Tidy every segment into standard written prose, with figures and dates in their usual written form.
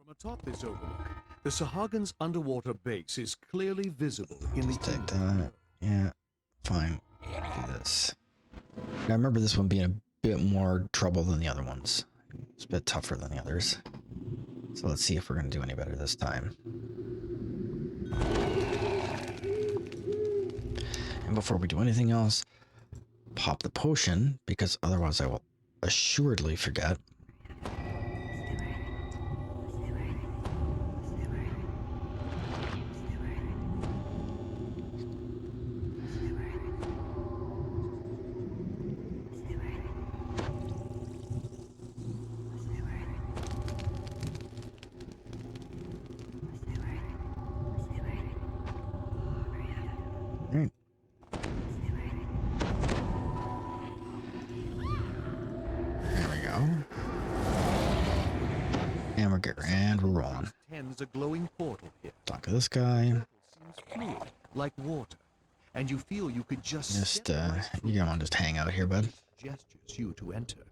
From atop this overlook, the Sahagan's underwater base is clearly visible in the Take that. Yeah, fine. Do this. I remember this one being a bit more trouble than the other ones. It's a bit tougher than the others. So let's see if we're going to do any better this time. And before we do anything else, pop the potion, because otherwise I will assuredly forget. Alright. There we go. And we're rolling. Tends a glowing portal here. Talk to this guy. Seems fluid, like water, and you feel you could just You don't want to just hang out here, bud. Gestures you to enter.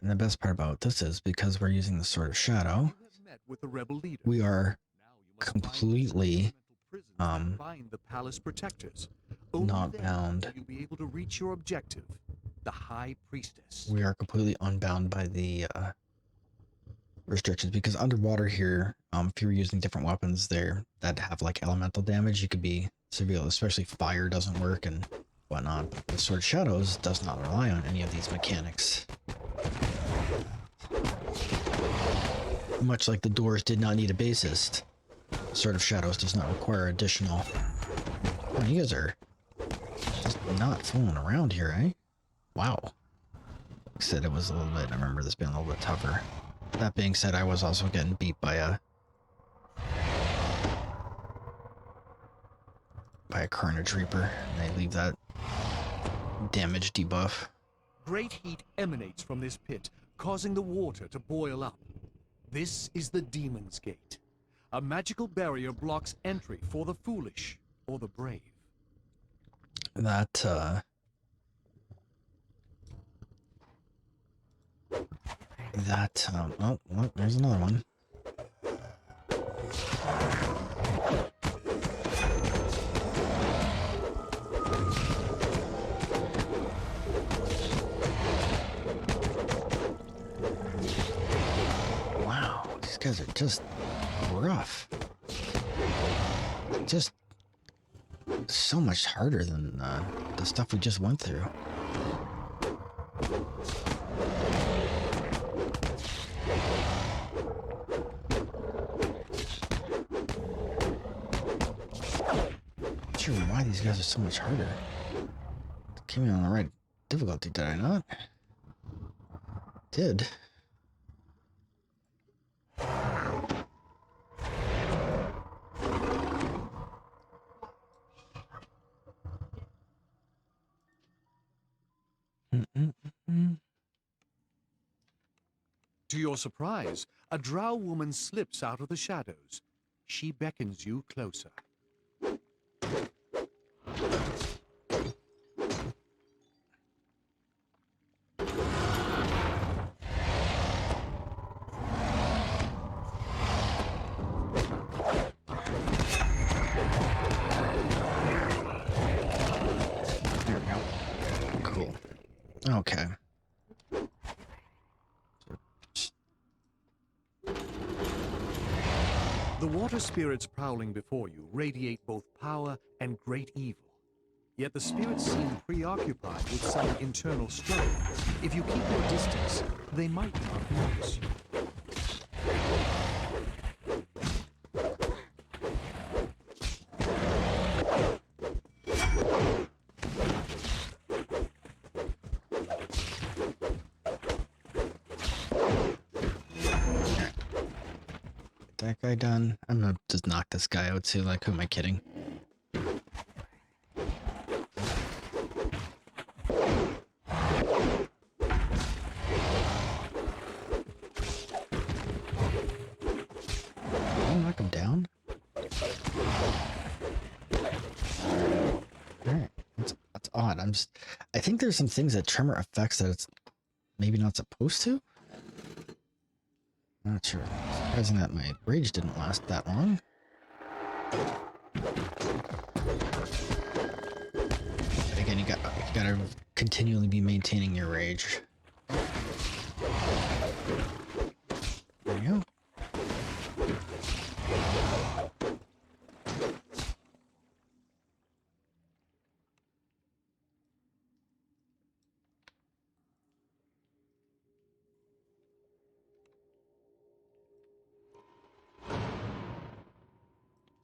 And the best part about this is because we're using the Sword of Shadow, You have met with the rebel leader. we are Now you must completely find the palace protectors. Only not then bound. will you be able to reach your objective, the High Priestess. We are completely unbound by the restrictions, because underwater here, if you're using different weapons there that have like elemental damage, you could be severely, especially fire doesn't work and whatnot. But the Sword of Shadows does not rely on any of these mechanics. Much like the doors did not need a bassist, Sword of Shadows does not require additional. Oh, you guys are just not fooling around here, eh? Wow. Like I said, it was a little bit, I remember this being a little bit tougher. That being said, I was also getting beat by a Carnage Reaper, and they leave that damage debuff. Great heat emanates from this pit, causing the water to boil up. This is the Demon's Gate. A magical barrier blocks entry for the foolish or the brave. Oh, well, there's another one. Wow, these guys are just rough. Just so much harder than the stuff we just went through. Not sure why these guys are so much harder. Came in on the right difficulty, did I not? Did. To your surprise, a drow woman slips out of the shadows. She beckons you closer. There we go. Cool. Okay. The water spirits prowling before you radiate both power and great evil. Yet the spirits seem preoccupied with some internal struggle. If you keep your distance, they might not notice you. That guy done. I'm gonna just knock this guy out too. Like, who am I kidding? I'll knock him down. Alright. That's odd. I think there's some things that Tremor affects that it's maybe not supposed to. Not sure. Surprising that my rage didn't last that long. But again, you gotta continually be maintaining your rage. There you go.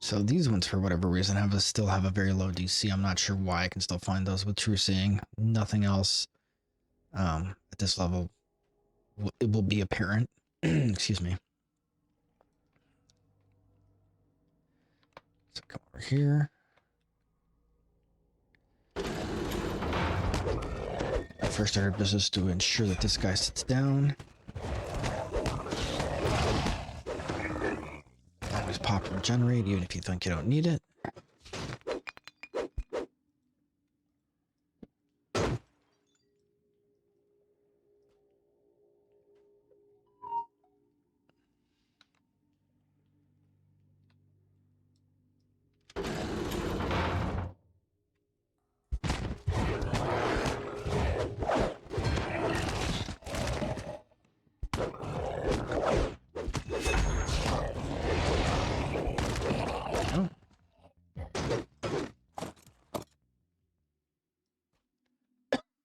So these ones, for whatever reason, still have a very low DC. I'm not sure why. I can still find those with True Seeing. Nothing else at this level it will be apparent. Excuse me. So come over here. First order of business to ensure that this guy sits down. Always pop and regenerate, even if you think you don't need it.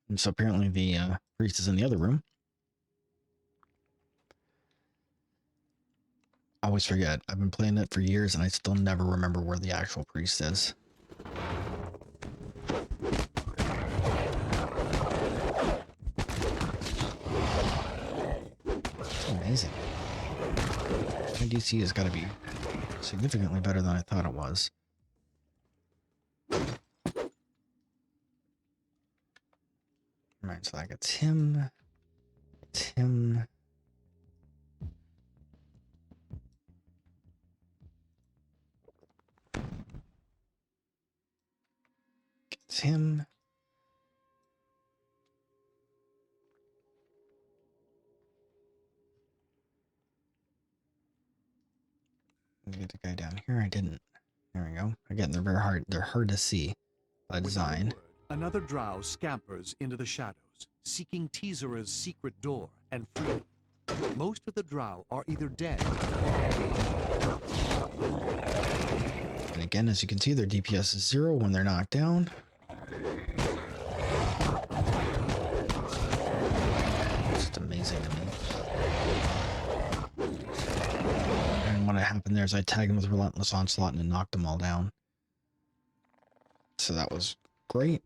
And so apparently the priest is in the other room. I always forget. I've been playing it for years and I still never remember where the actual priest is. It's amazing. My DC has got to be significantly better than I thought it was. Alright, so that gets him. It's him. It's him. Get the guy down here. I didn't. There we go. Again, they're very hard. They're hard to see by design. Another drow scampers into the shadows, seeking Teezera's secret door and freedom. Most of the drow are either dead or... And again, as you can see, their DPS is 0 when they're knocked down. Just amazing to me. And what happened there is I tagged them with Relentless Onslaught and it knocked them all down. So that was great.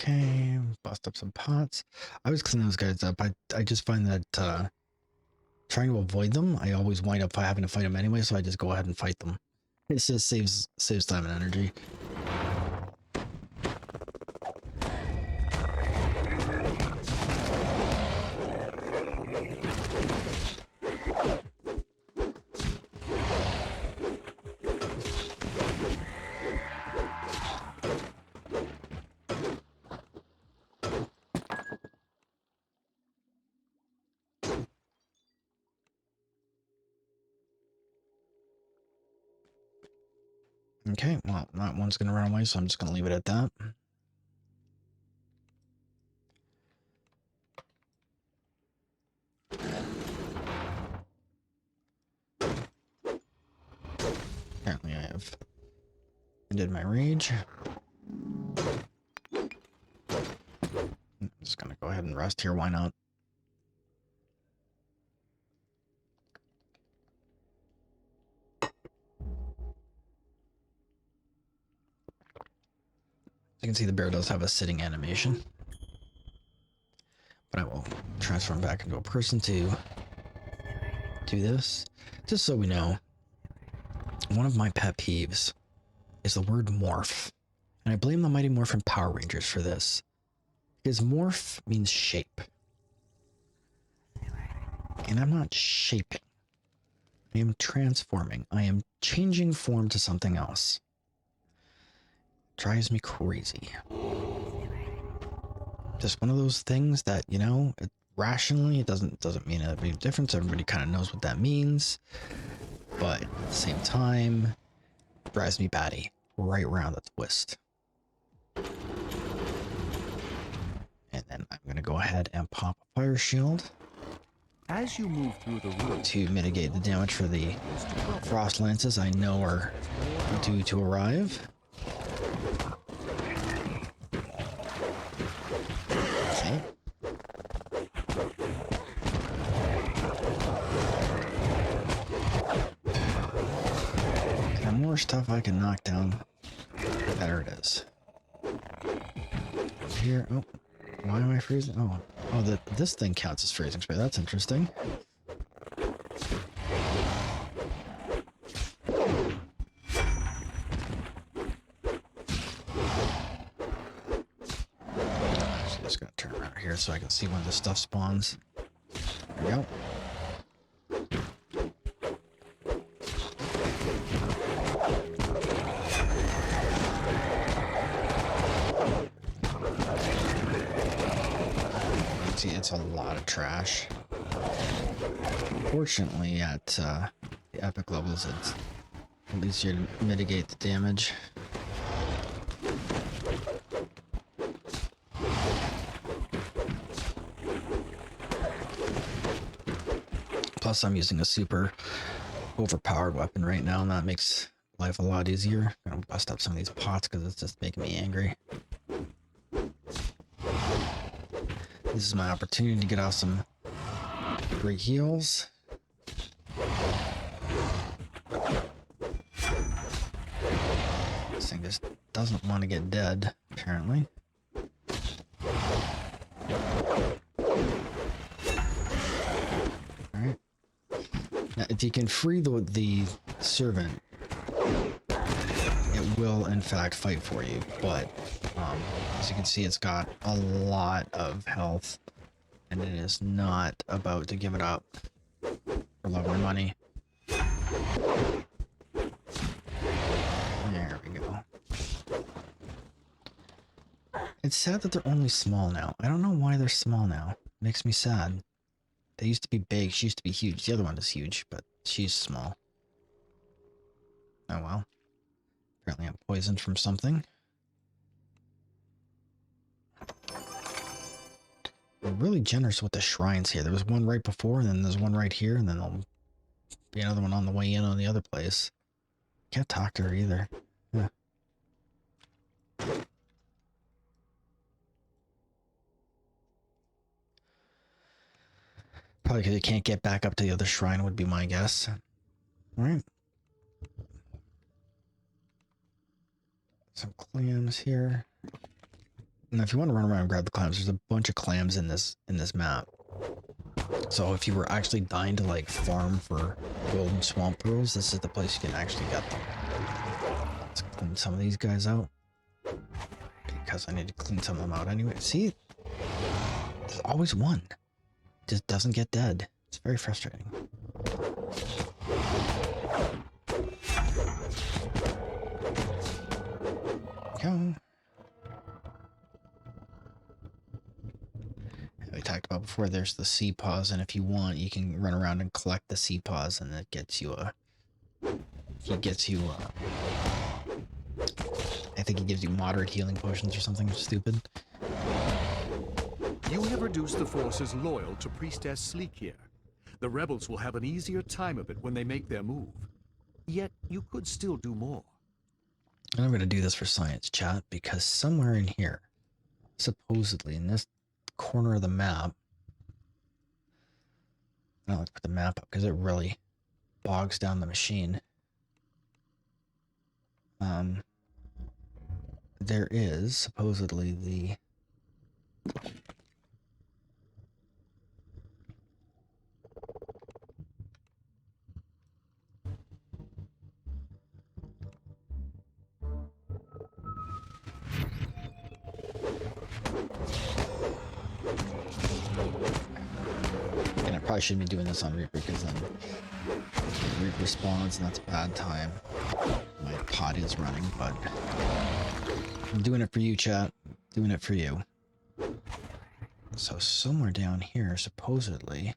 Okay, bust up some pots. I was cleaning those guys up. I just find that trying to avoid them, I always wind up having to fight them anyway, so I just go ahead and fight them. It just saves time and energy. Okay, well, that one's gonna run away, so I'm just gonna leave it at that. Apparently I have ended my rage. I'm just gonna go ahead and rest here, why not? You can see the bear does have a sitting animation. But I will transform back into a person to do this. Just so we know, one of my pet peeves is the word morph. And I blame the Mighty Morphin Power Rangers for this. Because morph means shape. And I'm not shaping. I am transforming. I am changing form to something else. Drives me crazy. Just one of those things that, you know, rationally it doesn't mean a big difference. Everybody kind of knows what that means. But at the same time, it drives me batty right around the twist. And then I'm going to go ahead and pop a fire shield. As you move through the room, to mitigate the damage for the frost lances I know are due to arrive. Okay. The more stuff I can knock down, the better it is. Here, oh, why am I freezing? Oh, this thing counts as freezing spray. That's interesting. Actually, just gonna turn around here so I can see when this stuff spawns. There we go. See, it's a lot of trash. Fortunately, at the epic levels, it's at least easier to mitigate the damage. Plus, I'm using a super overpowered weapon right now, and that makes life a lot easier. I'm gonna bust up some of these pots because it's just making me angry. This is my opportunity to get off some free heals. This thing just doesn't want to get dead, apparently. Alright. Now, if you can free the servant, it will in fact fight for you, but as you can see, it's got a lot of health, and it is not about to give it up for love or money. There we go. It's sad that they're only small now. I don't know why they're small now. It makes me sad. They used to be big. She used to be huge. The other one is huge, but she's small. Oh well. Apparently I'm poisoned from something. They're really generous with the shrines here. There was one right before, and then there's one right here, and then there'll be another one on the way in on the other place. Can't talk to her either. Yeah. Probably because you can't get back up to the other shrine would be my guess. Alright. Some clams here. Now, if you want to run around and grab the clams, there's a bunch of clams in this map. So if you were actually dying to like farm for golden swamp pearls, this is the place you can actually get them. Let's clean some of these guys out, because I need to clean some of them out anyway. See, there's always one. Just doesn't get dead. It's very frustrating. Go. We talked about before, there's the sea paws, and if you want, you can run around and collect the sea paws, and it gets you a... He gets you I think he gives you moderate healing potions or something stupid. You have reduced the forces loyal to Priestess Sleek here. The rebels will have an easier time of it when they make their move. Yet, you could still do more. And I'm going to do this for science, chat, because somewhere in here, supposedly in this corner of the map, I don't like to put the map up because it really bogs down the machine. There is supposedly the and I probably shouldn't be doing this on Reaper because then Reaper spawns and that's a bad time. My pod is running, but I'm doing it for you, chat. Doing it for you. So somewhere down here, supposedly,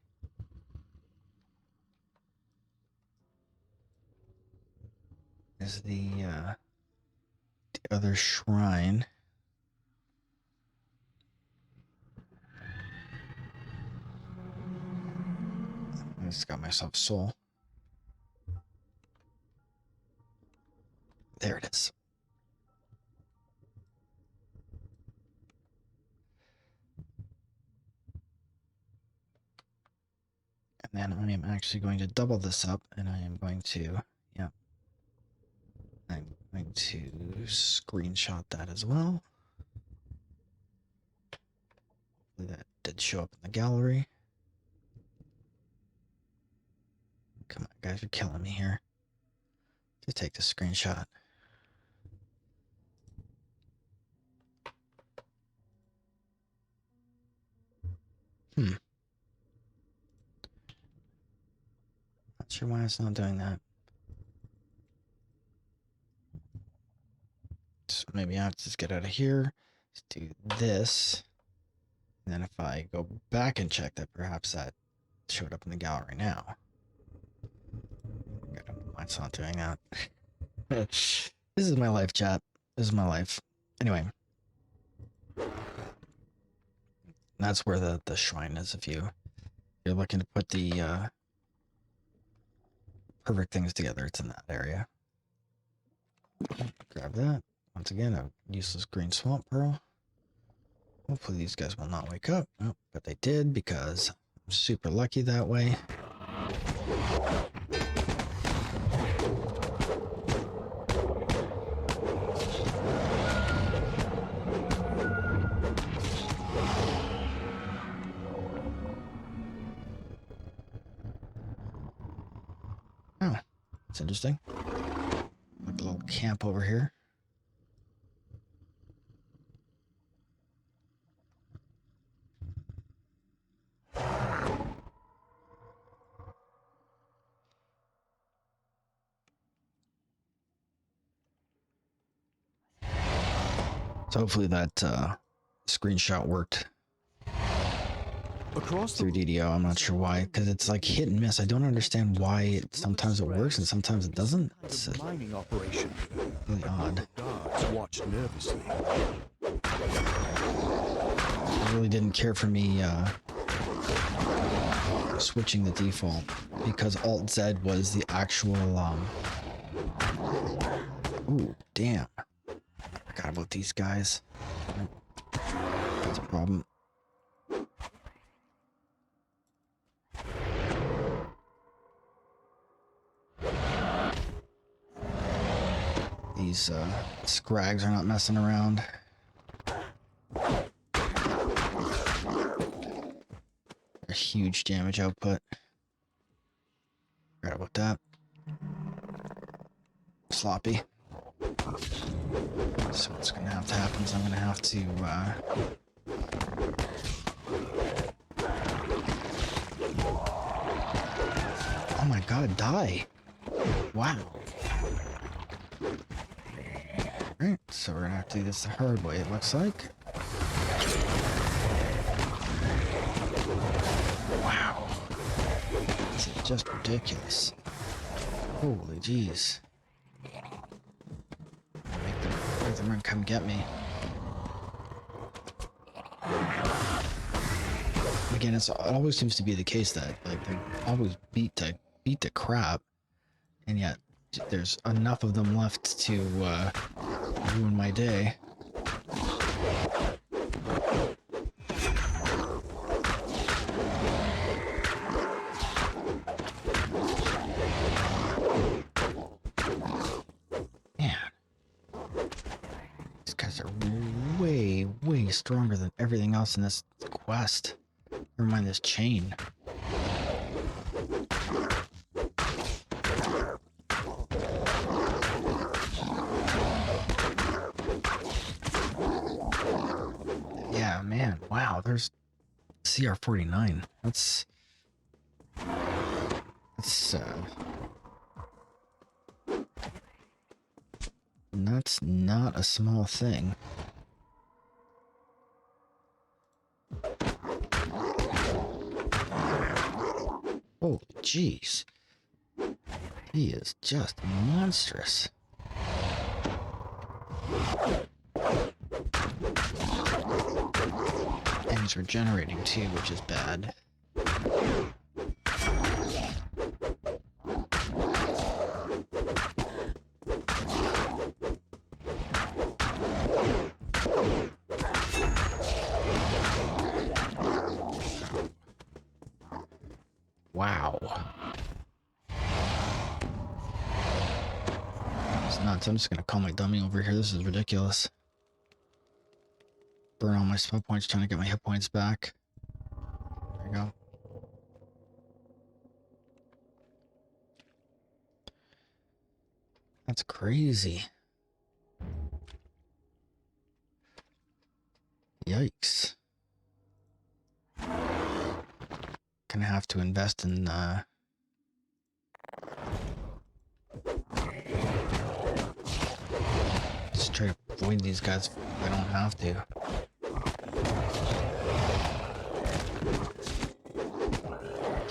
is the other shrine. I just got myself soul. There it is. And then I am actually going to double this up, and I am going to, yeah, I'm going to screenshot that as well. That did show up in the gallery. Come on, guys, you're killing me here. Just take the screenshot. Not sure why it's not doing that. So maybe I have to just get out of here. Let's do this. And then if I go back and check that, perhaps that showed up in the gallery now. I don't know why it's not doing that. This is my life, chat. This is my life. Anyway. That's where the shrine is if you're looking to put the perfect things together. It's in that area. Grab that. Once again, a useless green swamp pearl. Hopefully these guys will not wake up. Oh, but they did because I'm super lucky that way. Oh, that's interesting. Like a little camp over here. So hopefully that screenshot worked through DDO. I'm not sure why, because it's like hit and miss. I don't understand why sometimes it works and sometimes it doesn't. It's mining operation. really odd. Guards watched nervously. I really didn't care for me switching the default because Alt Z was the actual ooh, damn. Forgot about these guys. That's a problem. These scrags are not messing around. A huge damage output. Forgot about that. Sloppy. So what's gonna have to happen is I'm gonna have to oh my god, die. Wow. Alright, so we're gonna have to do this the hard way, it looks like. Wow. This is just ridiculous. Holy jeez. Make They're gonna come get me. Again, it always seems to be the case that like they're always beat to crap, and yet there's enough of them left to ruin my day. Man, these guys are way, way stronger than everything else in this quest. Never mind this chain. Yeah, man. Wow, there's CR-49. That's not a small thing. Oh, jeez. He is just monstrous. And he's regenerating too, which is bad. Wow. It's nuts. I'm just gonna call my dummy over here. This is ridiculous. Burn all my spell points trying to get my hit points back. There we go. That's crazy. Yikes. Gonna have to invest in just try to avoid these guys if I don't have to.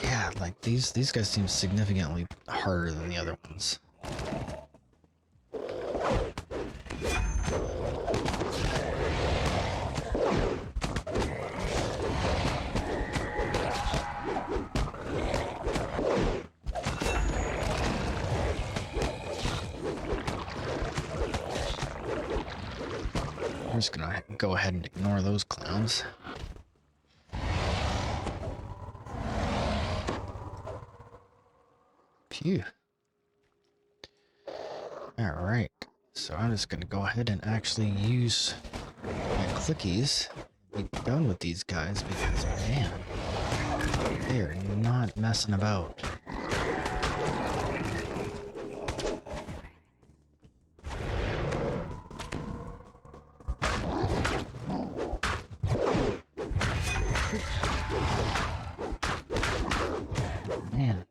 Yeah, like these guys seem significantly harder than the other ones. I'm just gonna go ahead and ignore those clowns. Phew. Alright, so I'm just gonna go ahead and actually use my clickies and be done with these guys because, man, they are not messing about. Man.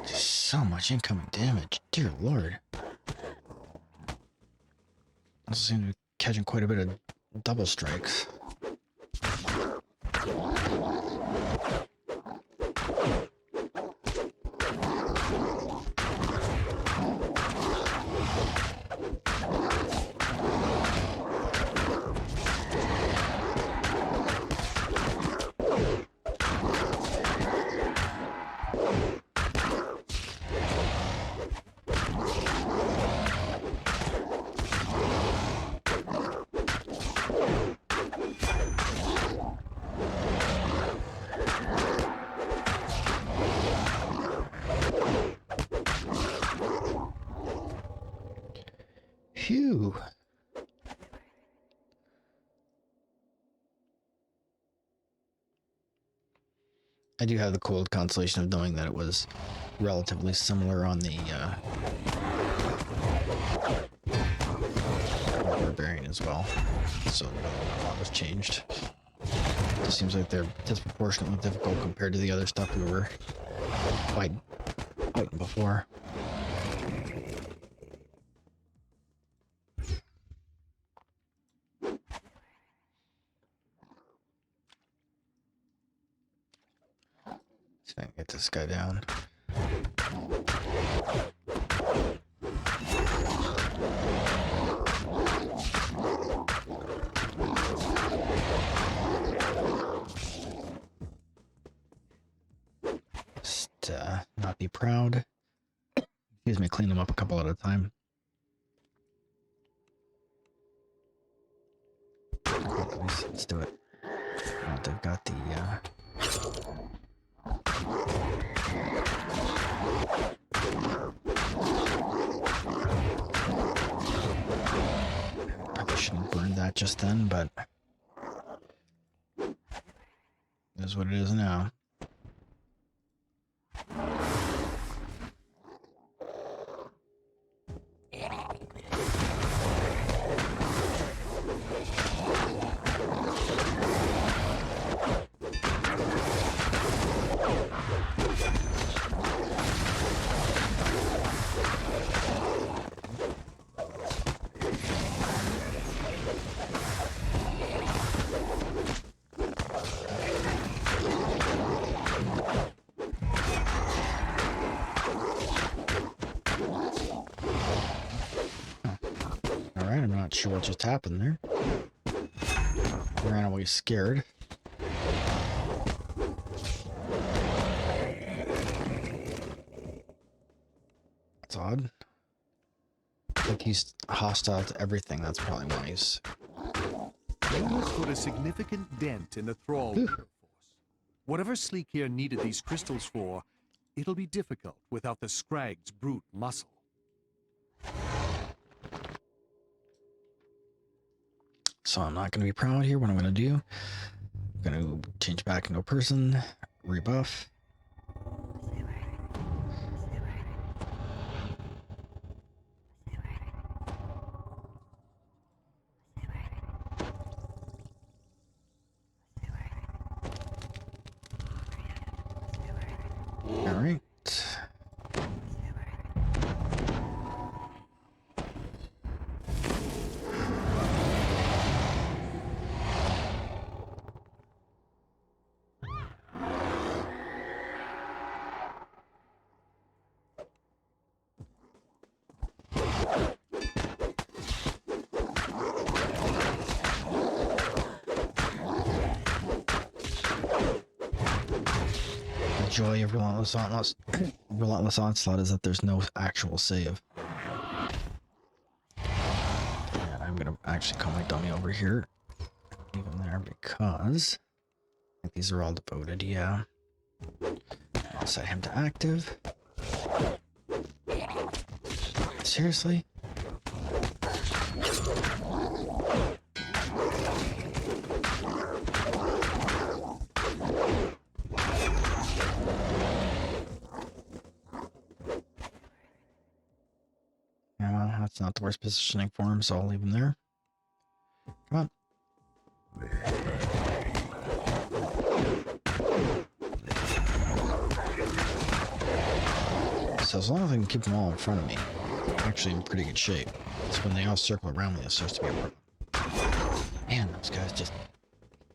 So much incoming damage, dear lord. I seem to be catching quite a bit of double strikes. Phew. I do have the cold consolation of knowing that it was relatively similar on the Barbarian as well. So not a lot was changed. It seems like they're disproportionately difficult compared to the other stuff we were fighting before. See if I can get this guy down. Just not be proud. Excuse me, clean them up a couple at a time. Let's do it. Oh, they've got the probably shouldn't have burned that just then, but it is what it is now. Alright, I'm not sure what just happened there. Ran away scared. That's odd. I think he's hostile to everything. That's probably why he's... You have put a significant dent in the Thrall labor force. Whatever Sleek here needed these crystals for, it'll be difficult without the Scragg's brute muscle. So I'm not going to be proud here. What I'm going to do, I'm going to change back into a person, rebuff. All right. The joy of relentless onslaught is that there's no actual save. And I'm gonna actually call my dummy over here, leave him there because I think these are all devoted. Yeah, I'll set him to active. Seriously? Yeah, that's not the worst positioning for him, so I'll leave him there. Come on. So as long as I can keep them all in front of me, I'm actually in pretty good shape. It's when they all circle around me that starts to be a problem. Man, those guys just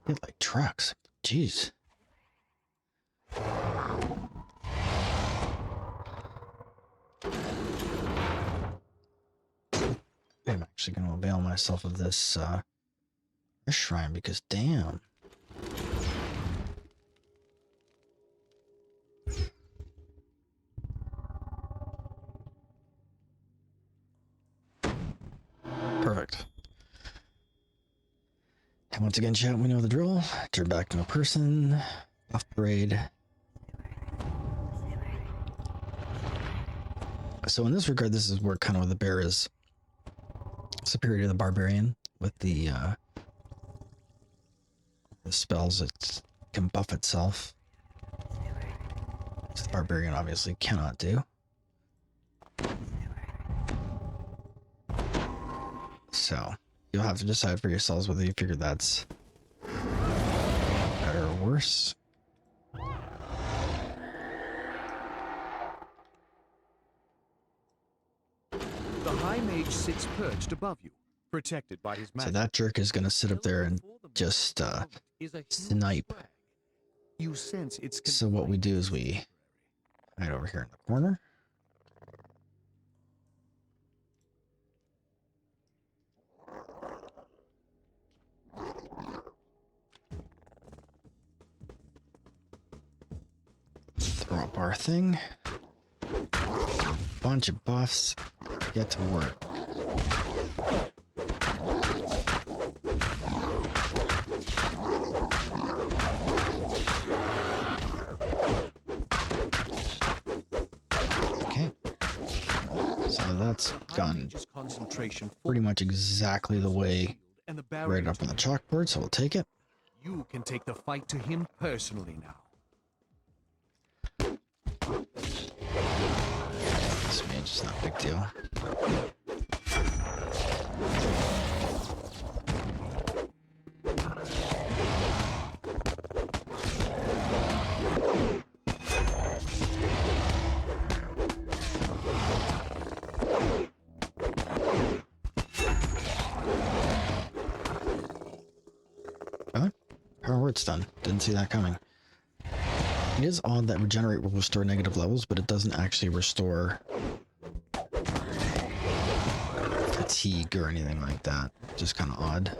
hit like trucks. Jeez. I'm actually going to avail myself of this shrine because damn. Perfect. And once again, chat, we know the drill. Turn back to a person. Upgrade. So in this regard, this is where kind of the bear is superior to the barbarian with the spells. It can buff itself, which the barbarian obviously cannot do. So you'll have to decide for yourselves whether you figure that's better or worse. The High Mage sits perched above you, protected by his magic. So that jerk is going to sit up there and just snipe. You sense its So what we do is we hide over here in the corner. drop our thing. Bunch of buffs. Get to work. Okay. So that's gone pretty much exactly the way right up on the chalkboard, so we'll take it. You can take the fight to him personally now. This mage is not a big deal. Power word's done. Didn't see that coming. It is odd that regenerate will restore negative levels, but it doesn't actually restore fatigue or anything like that. Just kind of odd.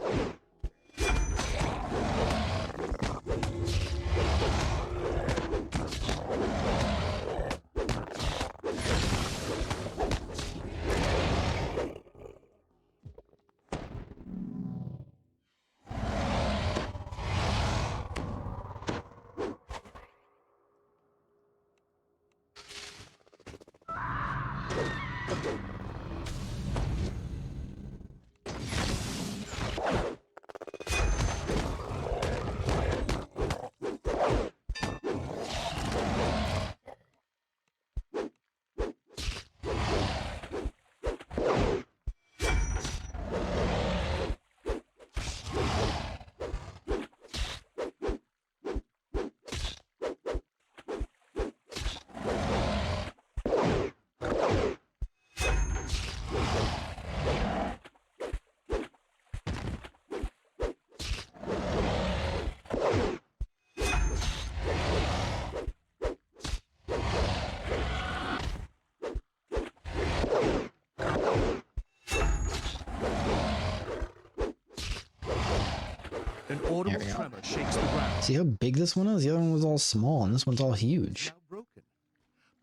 An audible tremor shakes the ground. See how big this one is? The other one was all small, and this one's all huge. Now broken.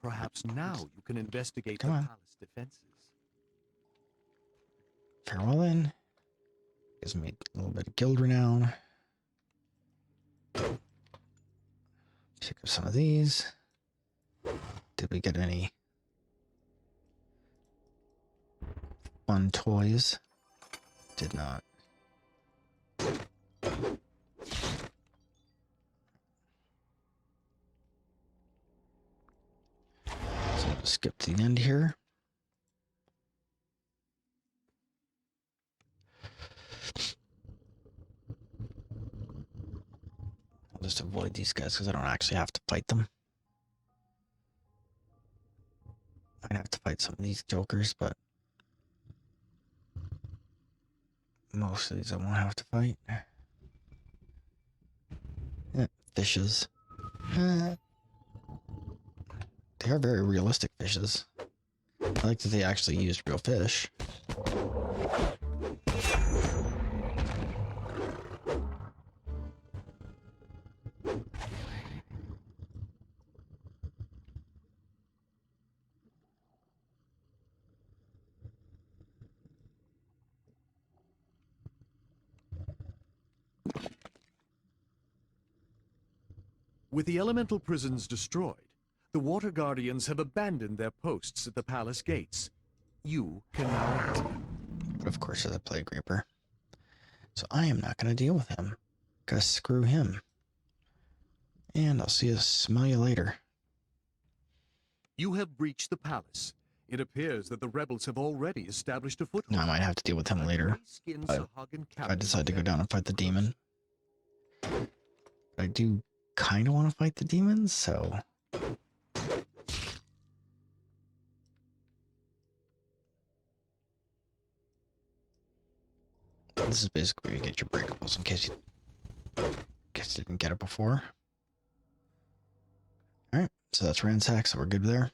Perhaps now you can investigate Come the on. palace defenses. Farewell then. Gives me a little bit of guild renown. Pick up some of these. Did we get any fun toys? Did not. So I'll just skip to the end here. I'll just avoid these guys because I don't actually have to fight them. Might have to fight some of these jokers, but most of these I won't have to fight. Yeah, fishes. They are very realistic fishes. I like that they actually used real fish. With the elemental prisons destroyed, the water guardians have abandoned their posts at the palace gates. You can now enter. But of course, there's a plague reaper. So I am not going to deal with him. Gotta screw him. And I'll smell you later. You have breached the palace. It appears that the rebels have already established a foothold. Now I might have to deal with him later. If I decide to go down and fight the demon. I do kind of want to fight the demons, so... This is basically where you get your breakables in case you didn't get it before. Alright, so that's ransack, so we're good there.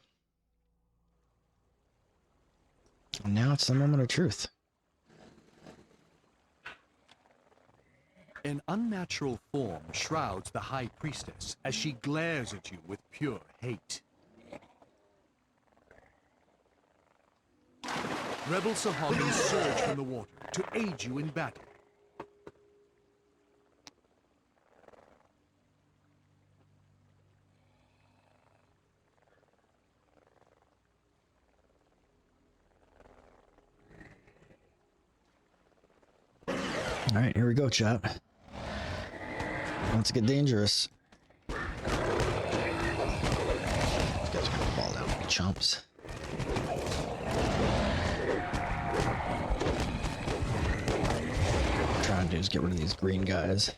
And now it's the moment of truth. An unnatural form shrouds the High Priestess as she glares at you with pure hate. Rebel Sahagins surge from the water to aid you in battle. All right, here we go, chat. Let's get dangerous. These guys are gonna fall down like chumps. What I'm trying to do is get rid of these green guys.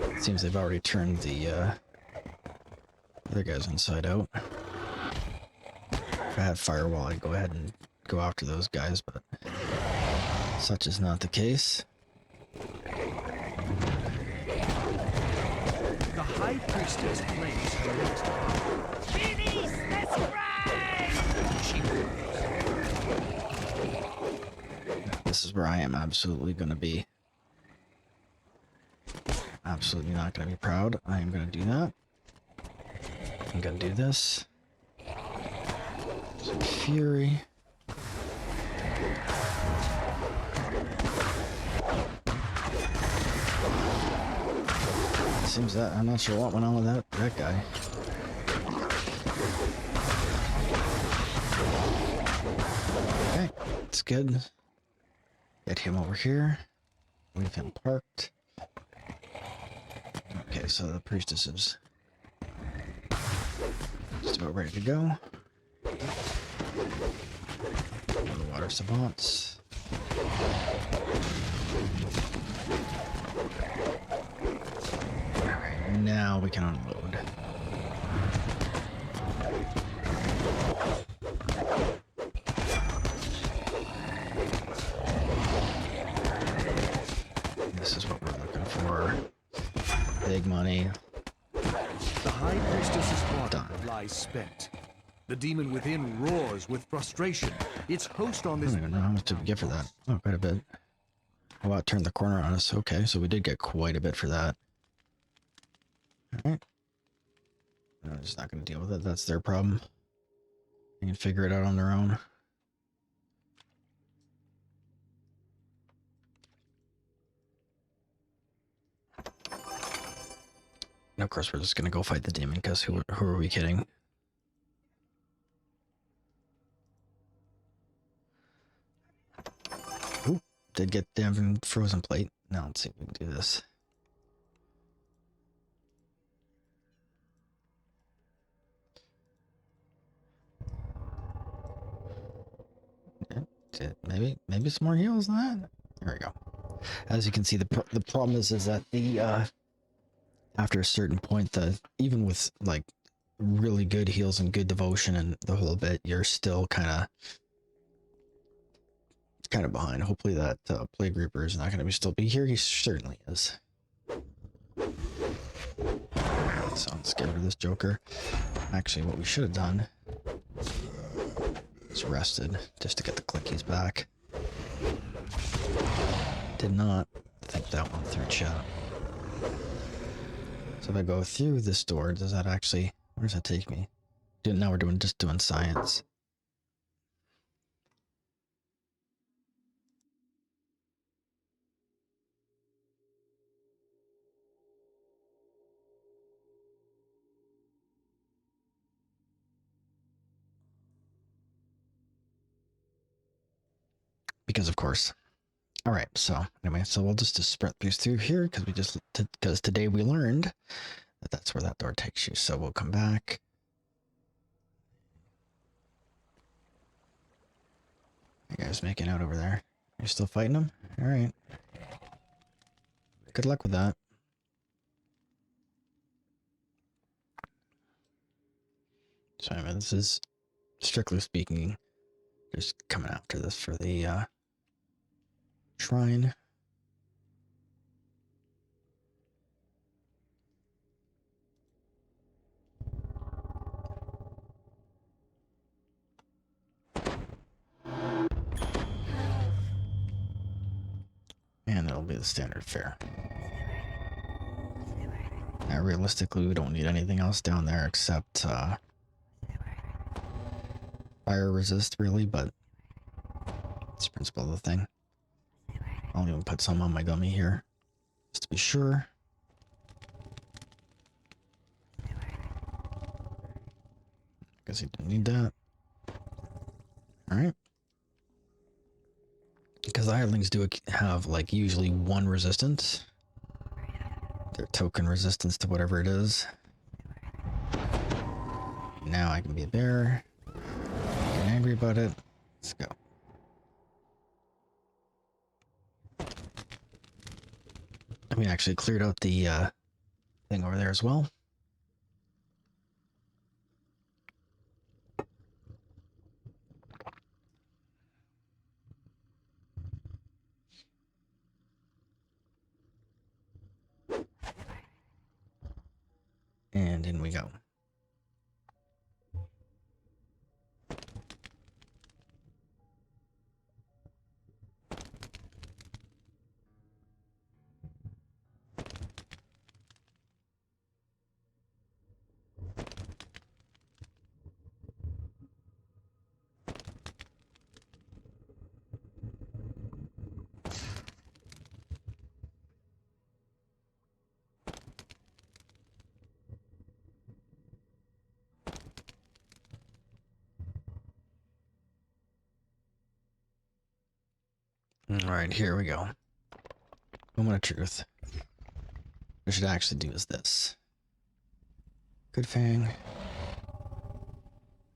It seems they've already turned the other guys inside out. If I had firewall, I'd go ahead and go after those guys, but such is not the case. The High Priestess claims her next Release the spray! This is where I am absolutely going to be. Absolutely not going to be proud. I am going to do that. I'm going to do this. Some fury. Seems that I'm not sure what went on with that guy. Okay, it's good. Get him over here. Leave him parked. Okay, so the priestess is just about ready to go. The water savants. Alright, now we can unload. This is what we're looking for. Big money. The High Priestess's body lies spent. The demon within roars with frustration. Its host on I this don't even know how much did we get for that. Oh, quite a bit. Oh, wow, it turned the corner on us. Okay, so we did get quite a bit for that. Alright. I'm just not going to deal with it. That's their problem. They can figure it out on their own. And of course, we're just going to go fight the demon, because who are we kidding? Ooh, did get damn frozen plate. Now let's see if we can do this. Maybe some more heals than that. There we go. As you can see, the problem is that the after a certain point, even with like really good heals and good devotion and the whole bit, you're still kind of behind. Hopefully that Plague Reaper is not going to still be here. He certainly is. So let's get rid of this Joker. Actually, what we should have done is rested just to get the clickies back. Did not think that one through, chat. So if I go through this door, does that actually, where does that take me? Now we're just doing science. Because of course. All right, so anyway, so we'll just sprint through here because today we learned that that's where that door takes you. So we'll come back. You guys making out over there? You're still fighting them? All right. Good luck with that. So anyway, this is strictly speaking just coming after this for the shrine. And it'll be the standard fare. Now, realistically, we don't need anything else down there except fire resist, really, but it's the principle of the thing. I'll even put some on my dummy here, just to be sure. Guess he didn't need that. Alright. Because hirelings do have, like, usually one resistance. Their token resistance to whatever it is. Now I can be a bear. Get angry about it. Let's go. We actually cleared out the thing over there as well. And in we go. Alright, here we go. Moment of truth. What I should actually do is this. Good fang.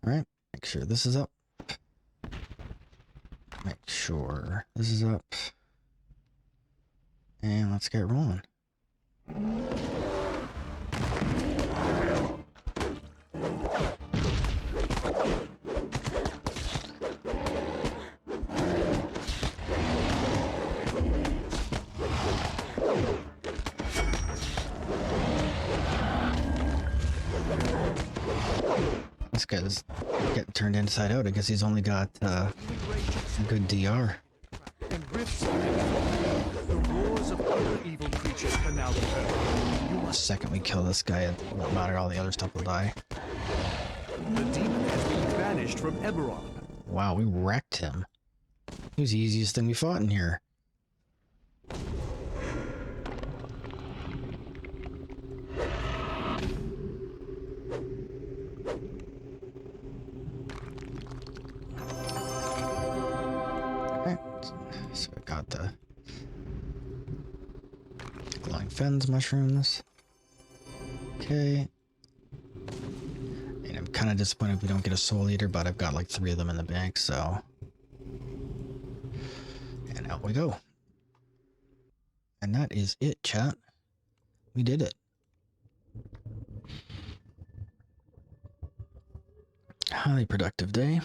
Alright, make sure this is up. Make sure this is up. And let's get rolling. This guy's getting turned inside out. I guess he's only got a good DR. And rifts the roars of other evil creatures can now be heard. The second we kill this guy, it won't matter, all the other stuff will die. The demon has been banished from Eberron. Wow, we wrecked him. He was the easiest thing we fought in here. So I got the glowing fens mushrooms. Okay. And I'm kind of disappointed if we don't get a soul eater, but I've got like 3 of them in the bank, so. And out we go. And that is it, chat. We did it. Highly productive day.